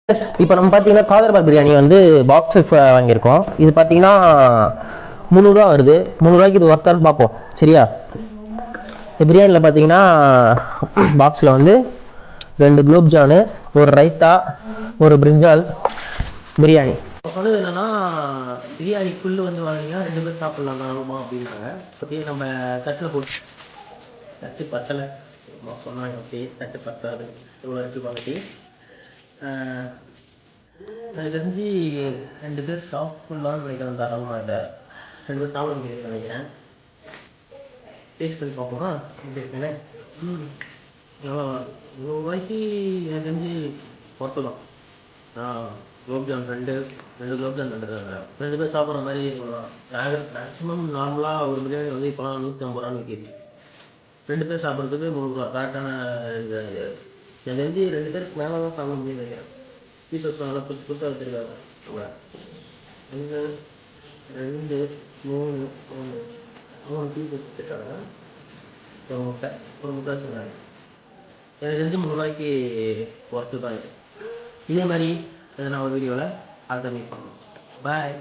இப்போ நம்ம பார்த்தீங்கன்னா காதர்பாத் பிரியாணி வந்து பாக்ஸ் வாங்கியிருக்கோம். இது பார்த்தீங்கன்னா 300 வருது. 300 இது ஒர்த்தான்னு பார்ப்போம். சரியா? இந்த பிரியாணியில் பார்த்தீங்கன்னா பாக்ஸில் வந்து 2 குலோப் ஜானு, ஒரு ரைத்தா, ஒரு பிரிஞ்சால் பிரியாணி. இப்போ சொன்னது என்னன்னா பிரியாணிக்குள்ளே வந்து வாங்கினீங்கன்னா 2 பேர் சாப்பிட்லாம் நார்மமாக அப்படின்றாங்க. பற்றி நம்ம தட்டில் போட்டு தட்டு பத்தலை சொன்னாங்க. ஓகே, தட்டு பத்தாது இவ்வளோ இருக்குது குவாலிட்டி. எனக்கு தெரிஞ்சு 2 பேர் சாப்பிட்லான்னு நினைக்கிறேன். தாராளமாக இல்லை 2 பேர் சாப்பிட முடியாது நினைக்கிறேன். டேஸ்ட் பண்ணி பார்ப்போமா எப்படி இருக்குன்னு. நல்லா ரூபாய்க்கு எனக்கு தெரிஞ்சு பொறுத்து தான். குலோப்ஜான் ரெண்டு குலோப்ஜான் 2 பேர் சாப்பிட்ற மாதிரி மேக்ஸிமம் நார்மலாக ஒரு பிரியாணி வந்து இப்போலாம் 150 ரூபான்னு விற்கிது. 2 பேர் சாப்பிட்றதுக்கு 300 ரூபா கரெக்டான இது. எனக்கு தெரிஞ்சு 2 பேருக்கு மேலே தான் சாப்பிட முடியும்னு நினைக்கிறேன். பீசஸ் நல்லா புதுசாக வச்சுருக்காங்க. 1 2 3 3 பீஸ் வச்சுருக்காங்க. ஒரு முட்டை சொன்னாங்க. எனக்கு தெரிஞ்சு 3 ரூபாய்க்கு ஒர்த்து தான் இது. இதே மாதிரி எதனா ஒரு வீடியோவில் அடுத்த மீட் பண்ணணும். பாய்.